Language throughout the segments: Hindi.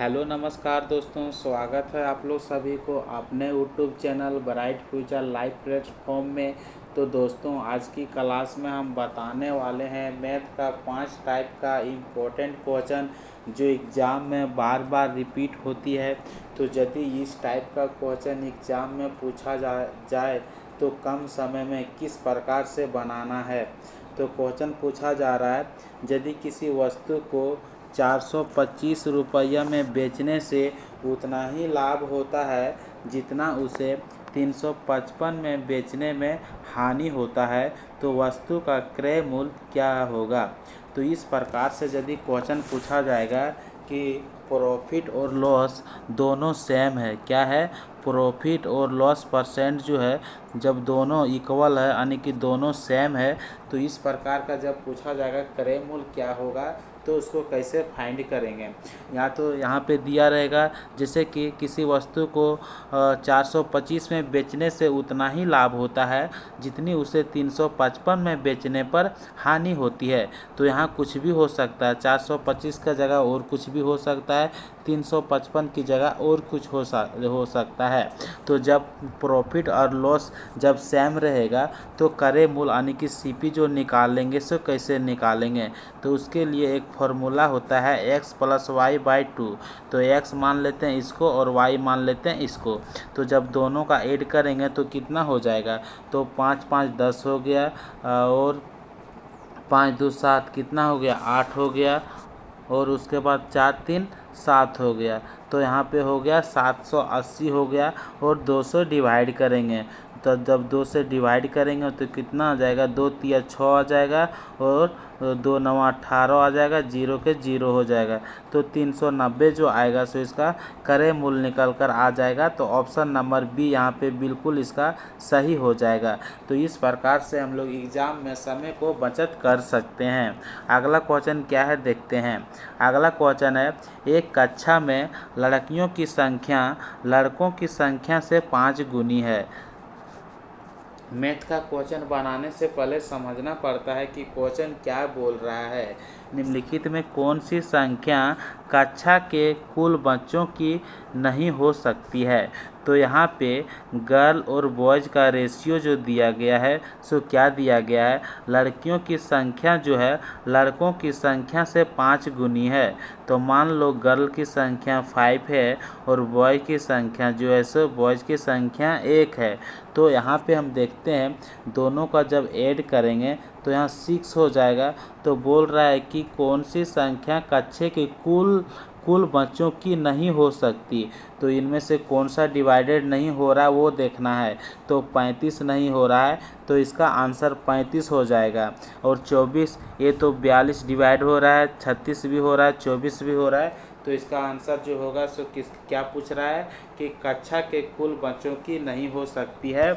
हेलो नमस्कार दोस्तों, स्वागत है आप लोग सभी को अपने YouTube channel bright future live platform में। तो दोस्तों, आज की क्लास में हम बताने वाले हैं मैथ का 5 टाइप का इम्पोर्टेंट क्वेश्चन जो एग्ज़ाम में बार बार रिपीट होती है। तो यदि इस टाइप का क्वेश्चन एग्ज़ाम में पूछा जाए तो कम समय में किस प्रकार से बनाना है। तो क्वेश्चन पूछा जा रहा है, यदि किसी वस्तु को 425 रुपया में बेचने से उतना ही लाभ होता है जितना उसे 355 में बेचने में हानि होता है, तो वस्तु का क्रय मूल्य क्या होगा। तो इस प्रकार से यदि क्वेश्चन पूछा जाएगा कि प्रॉफिट और लॉस दोनों सेम है, क्या है, प्रॉफिट और लॉस परसेंट जो है जब दोनों इक्वल है यानी कि दोनों सेम है, तो इस प्रकार का जब पूछा जाएगा क्रय मूल्य क्या होगा तो उसको कैसे फाइंड करेंगे। या तो यहाँ पे दिया रहेगा जैसे कि किसी वस्तु को 425 में बेचने से उतना ही लाभ होता है जितनी उसे 355 में बेचने पर हानि होती है। तो यहाँ कुछ भी हो सकता है, 425 का जगह और कुछ भी हो सकता है, 355 की जगह और कुछ हो सकता है। तो जब प्रॉफिट और लॉस जब सेम रहेगा तो क्रय मूल्य यानी कि सीपी जो निकालेंगे सो कैसे निकालेंगे। तो उसके लिए एक फॉर्मूला होता है x + y/2। तो x मान लेते हैं इसको और y मान लेते हैं इसको। तो जब दोनों का ऐड करेंगे तो कितना हो जाएगा, तो 5 5 10 हो गया और 5 2 7 कितना हो गया, 8 हो गया और उसके बाद 4 3 7 हो गया। तो यहाँ पे हो गया 780 हो गया और 2 से डिवाइड करेंगे। तो जब 2 से डिवाइड करेंगे तो कितना आ जाएगा, 2 3 6 आ जाएगा और 2 9 18 आ जाएगा, 0 के 0 हो जाएगा। तो 390 जो आएगा सो इसका क्रय मूल्य निकल कर आ जाएगा। तो ऑप्शन नंबर बी यहाँ पे बिल्कुल इसका सही हो जाएगा। तो इस प्रकार से हम लोग एग्ज़ाम में समय को बचत कर सकते हैं। अगला क्वेश्चन क्या है देखते हैं। अगला क्वेश्चन है, एक कक्षा में लड़कियों की संख्या लड़कों की संख्या से 5 गुनी है। मैथ का क्वेश्चन बनाने से पहले समझना पड़ता है कि क्वेश्चन क्या बोल रहा है। निम्नलिखित में कौन सी संख्या कक्षा के कुल बच्चों की नहीं हो सकती है। तो यहाँ पे गर्ल और बॉयज़ का रेशियो जो दिया गया है सो क्या दिया गया है, लड़कियों की संख्या जो है लड़कों की संख्या से 5 गुनी है। तो मान लो गर्ल की संख्या 5 है और बॉय की संख्या जो है सो बॉयज़ की संख्या 1 है। तो यहाँ पे हम देखते हैं दोनों का जब ऐड करेंगे तो यहाँ 6 हो जाएगा। तो बोल रहा है कि कौन सी संख्या कक्षा के कुल बच्चों की नहीं हो सकती। तो इनमें से कौन सा डिवाइडेड नहीं हो रहा है वो देखना है। तो 35 नहीं हो रहा है तो इसका आंसर 35 हो जाएगा। और 24, ये तो 42 डिवाइड हो रहा है, 36 भी हो रहा है, 24 भी हो रहा है। तो इसका आंसर जो होगा सो क्या पूछ रहा है कि कक्षा के कुल बच्चों की नहीं हो सकती है।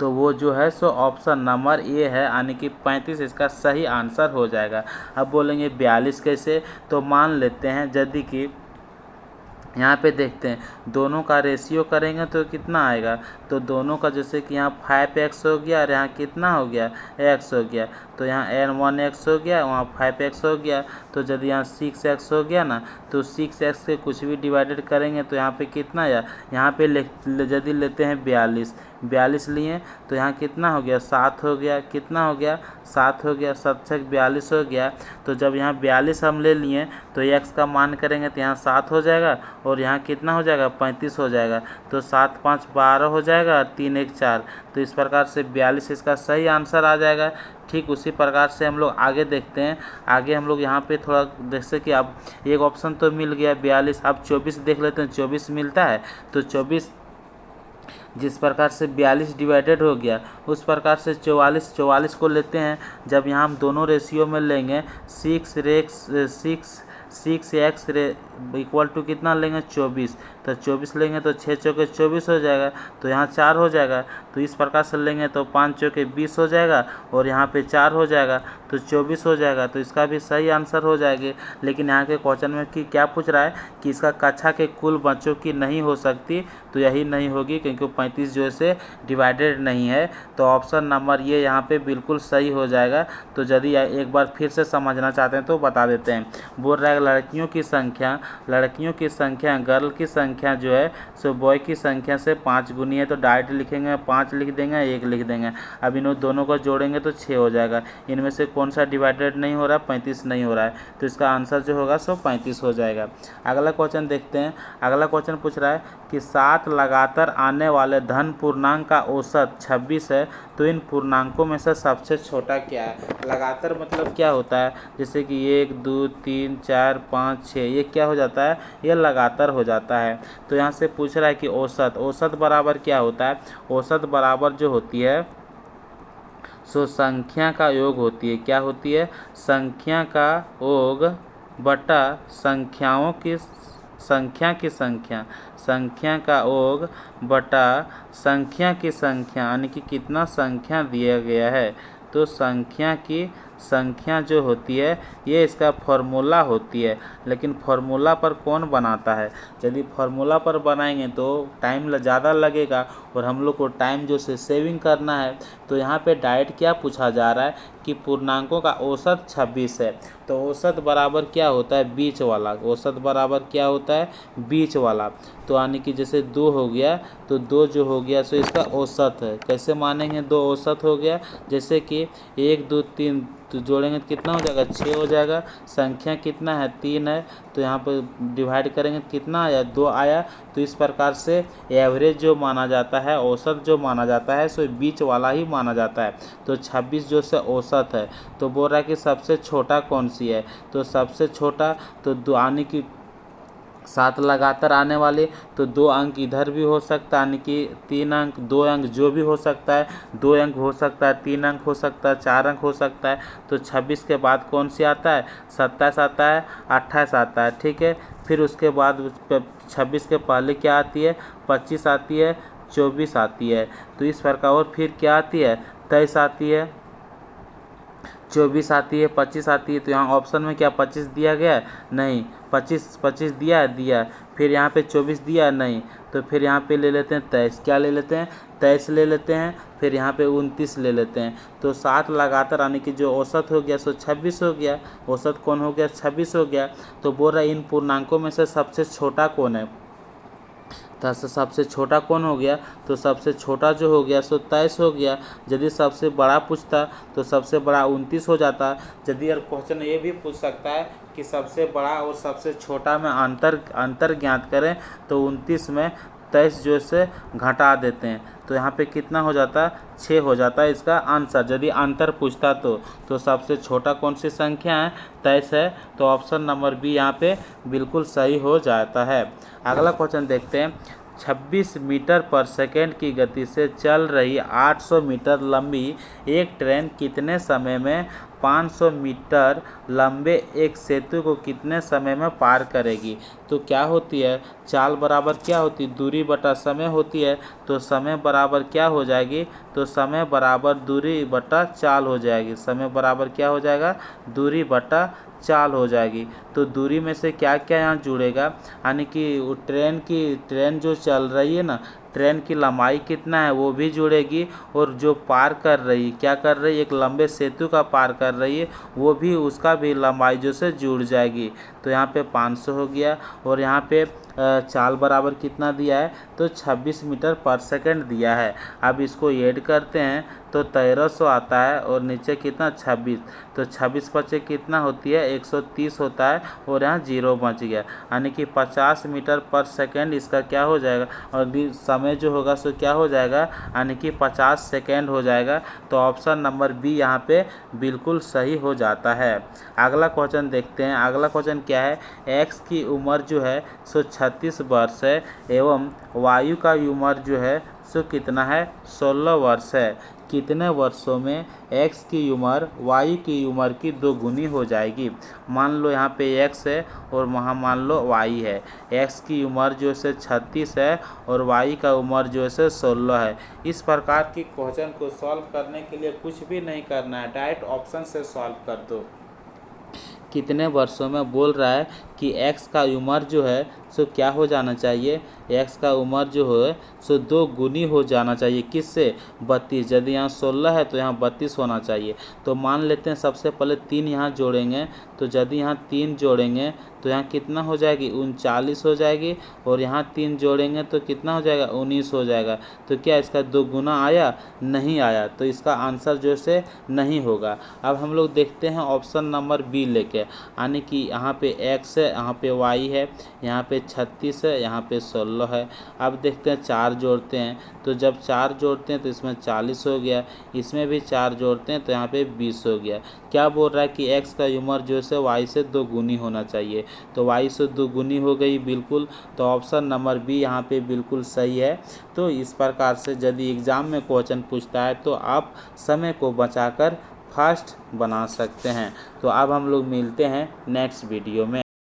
तो वो जो है सो ऑप्शन नंबर ए है यानी कि 35 इसका सही आंसर हो जाएगा। अब बोलेंगे 42 कैसे, तो मान लेते हैं यदि कि यहाँ पे देखते हैं दोनों का रेशियो करेंगे तो कितना आएगा। तो दोनों का जैसे कि यहाँ 5x हो गया और यहाँ कितना हो गया, x हो गया। तो यहाँ n1x हो गया, वहाँ 5x हो गया। तो यदि यहाँ 6x हो गया ना, तो 6x के कुछ भी डिवाइडेड करेंगे तो यहाँ पे कितना आया, यहाँ पे यदि लेते हैं 42 लिए तो यहाँ कितना हो गया, 7 हो गया, कितना हो गया, 7 हो गया, 7 से 42 हो गया। तो जब यहाँ 42 हम ले लिए तो x का मान करेंगे तो यहाँ 7 हो जाएगा और यहाँ कितना हो जाएगा, 35 हो जाएगा। तो 7 5 12 हो जाएगा, 3 1 4। तो इस प्रकार से 42 इसका सही आंसर आ जाएगा। ठीक उसी प्रकार से हम लोग आगे देखते हैं। आगे हम लोग यहाँ पे थोड़ा जैसे कि अब एक ऑप्शन तो मिल गया 42, अब 24 देख लेते हैं, 24 मिलता है। तो 24 जिस प्रकार से 42 डिवाइडेड हो गया उस प्रकार से 44 को लेते हैं। जब यहाँ हम दोनों रेशियो में लेंगे 6x इक्वल टू कितना लेंगे, 24। तो 24 लेंगे तो 6 चौके 24 हो जाएगा। तो यहाँ 4 हो जाएगा। तो इस प्रकार से लेंगे तो 5 चौके 20 हो जाएगा और यहाँ पे 4 हो जाएगा। तो तो 24 हो जाएगा, तो इसका भी सही आंसर हो जाएगी। लेकिन यहाँ के क्वेश्चन में कि क्या पूछ रहा है कि इसका कक्षा के कुल बच्चों की नहीं हो सकती, तो यही नहीं होगी क्योंकि 35 जो से डिवाइडेड नहीं है। तो ऑप्शन नंबर ये यहाँ पे बिल्कुल सही हो जाएगा। तो यदि एक बार फिर से समझना चाहते हैं तो बता देते हैं। बोल रहा है लड़कियों की संख्या गर्ल की संख्या जो है सो बॉय की संख्या से 5 गुनी है, तो डायरेक्ट लिखेंगे 5 लिख देंगे, 1 लिख देंगे। अब इन दोनों को जोड़ेंगे तो 6 हो जाएगा। इनमें से कौन सा डिवाइडेड नहीं हो रहा है? 35 नहीं हो रहा है, तो इसका आंसर जो होगा सो 35 हो जाएगा। अगला क्वेश्चन देखते हैं। अगला क्वेश्चन पूछ रहा है कि 7 लगातार आने वाले धन पूर्णांक का औसत 26 है, तो इन पूर्णांकों में से सबसे छोटा क्या है? लगातार मतलब क्या होता है? जैसे कि 1 2 3 4 5 6, ये क्या हो जाता है? ये लगातार हो जाता है। तो यहाँ से पूछ रहा है कि औसत बराबर क्या होता है? औसत बराबर जो होती है सो संख्या का योग होती है। क्या होती है? संख्या का योग बटा संख्या का योग बटा संख्या की संख्या, यानी कि कितना संख्या दिया गया है। तो संख्या की संख्या जो होती है ये इसका फॉर्मूला होती है। लेकिन फॉर्मूला पर कौन बनाता है? यदि फॉर्मूला पर बनाएंगे तो टाइम ज़्यादा लगेगा और हम लोग को टाइम जो से सेविंग करना है। तो यहाँ पे डायरेक्ट क्या पूछा जा रहा है कि पूर्णांकों का औसत 26 है, तो औसत बराबर क्या होता है? बीच वाला। औसत बराबर क्या होता है? बीच वाला। तो यानी कि जैसे 2 हो गया, तो 2 जो हो गया सो इसका औसत है। कैसे मानेंगे? 2 औसत हो गया। जैसे कि 1 2 3 तो जोड़ेंगे तो कितना हो जाएगा? 6 हो जाएगा। संख्या कितना है? 3 है, तो यहाँ पर डिवाइड करेंगे तो कितना आया? 2 आया। तो इस प्रकार से एवरेज जो माना जाता है, औसत जो माना जाता है सो बीच वाला ही माना जाता है। तो 26 जो से औसत है। तो बोल रहा है कि सबसे छोटा कौन सी है? तो सबसे छोटा तो यानी कि 7 लगातार आने वाले, तो 2 अंक इधर भी हो सकता है, यानी कि 3 अंक 2 अंक जो भी हो सकता है। 2 अंक हो सकता है, 3 अंक हो सकता है, 4 अंक हो सकता है। तो 26 के बाद कौन सी आता है? 27 आता है, 28 आता है। ठीक है, फिर उसके बाद 26 के पहले क्या आती है? 25 आती है, 24 आती है। तो इस प्रकार और फिर क्या आती है? 23 आती है, 24 आती है, 25 आती है। तो यहाँ ऑप्शन में क्या 25 दिया गया है? नहीं। 25 दिया है? दिया। फिर यहाँ पे 24 दिया है? नहीं। तो फिर यहाँ पे ले लेते हैं 23। क्या ले लेते हैं? 23 ले लेते हैं। फिर यहाँ पे 29 ले लेते हैं। तो 7 लगातार आने की जो औसत हो गया सो 26 हो गया। औसत कौन हो गया? 26 हो गया। तो बोल रहा है इन पूर्णांकों में से सबसे छोटा कौन है? तो सबसे छोटा कौन हो गया? तो सबसे छोटा जो हो गया सो 23 हो गया। यदि सबसे बड़ा पूछता तो सबसे बड़ा 29 हो जाता। यदि यार क्वेश्चन ये भी पूछ सकता है कि सबसे बड़ा और सबसे छोटा में अंतर ज्ञात करें, तो 29 में 23 जो से घटा देते हैं, तो यहाँ पे कितना हो जाता? 6 हो जाता है इसका आंसर। यदि अंतर पूछता तो सबसे छोटा कौन सी संख्या है? 23 है। तो ऑप्शन नंबर बी यहाँ पे बिल्कुल सही हो जाता है। अगला क्वेश्चन देखते हैं। 26 मीटर पर सेकेंड की गति से चल रही 800 मीटर लंबी एक ट्रेन कितने समय में 500 मीटर लंबे एक सेतु को कितने समय में पार करेगी? तो क्या होती है? चाल बराबर क्या होती है? दूरी बटा समय होती है। तो समय बराबर क्या हो जाएगी? तो समय बराबर दूरी बटा चाल हो जाएगी। समय बराबर क्या हो जाएगा? दूरी बटा चाल हो जाएगी। तो दूरी में से क्या क्या यहाँ जुड़ेगा? यानी कि वो ट्रेन जो चल रही है ना, ट्रेन की लंबाई कितना है वो भी जुड़ेगी, और जो पार कर रही, क्या कर रही, एक लंबे सेतु का पार कर रही है, वो भी उसका भी लंबाई जो से जुड़ जाएगी। तो यहाँ पे 500 हो गया। और यहाँ पे चाल बराबर कितना दिया है? तो 26 मीटर पर सेकंड दिया है। अब इसको ऐड करते हैं तो 1300 आता है, और नीचे कितना? 26। तो 26 बचे कितना होती है? 130 होता है, और यहाँ 0 बच गया, यानी कि 50 मीटर पर सेकंड इसका क्या हो जाएगा? और समय जो होगा सो क्या हो जाएगा? यानी कि 50 सेकेंड हो जाएगा। तो ऑप्शन नंबर बी यहाँ पे बिल्कुल सही हो जाता है। अगला क्वेश्चन देखते हैं। अगला क्वेश्चन क्या है? एक्स की उम्र जो है सो 36 वर्ष है, एवं वायु का उम्र जो है सो कितना है? 16 वर्ष है। कितने वर्षों में x की उम्र y की उम्र की 2 गुनी हो जाएगी। मान लो यहाँ पे x है और वहाँ मान लो y है। x की उम्र जो है 36 है और y का उम्र जो है 16 है। इस प्रकार की क्वेश्चन को सॉल्व करने के लिए कुछ भी नहीं करना है, डायरेक्ट ऑप्शन से सॉल्व कर दो। कितने वर्षों में बोल रहा है कि x का उम्र जो है सो क्या हो जाना चाहिए, x का उम्र जो है सो 2 गुनी हो जाना चाहिए। किससे? 32। यदि यहाँ 16 है तो यहाँ 32 होना चाहिए। तो मान लेते हैं सबसे पहले 3 यहाँ जोड़ेंगे, तो यदि यहाँ 3 जोड़ेंगे तो यहाँ कितना हो जाएगी, 39 हो जाएगी। और यहाँ 3 जोड़ेंगे तो कितना हो जाएगा, 19 हो जाएगा। तो क्या इसका 2 गुना आया? नहीं आया, तो इसका आंसर जो है नहीं होगा। अब हम लोग देखते हैं ऑप्शन नंबर बी लेके, यानी कि यहाँ पे x है, यहाँ पे y है, यहाँ पे 36 है, यहाँ पे 16 है। अब देखते हैं 4 जोड़ते हैं, तो जब 4 जोड़ते हैं तो इसमें 40 हो गया, इसमें भी 4 जोड़ते हैं तो यहाँ पे 20 हो गया। क्या बोल रहा है कि x का उम्र जो है y से 2 गुनी होना चाहिए, तो y से 2 गुनी हो गई बिल्कुल। तो ऑप्शन नंबर बी यहाँ पे बिल्कुल सही है। तो इस प्रकार से यदि एग्ज़ाम में क्वेश्चन पूछता है तो आप समय को बचाकर फास्ट बना सकते हैं। तो अब हम लोग मिलते हैं नेक्स्ट वीडियो में।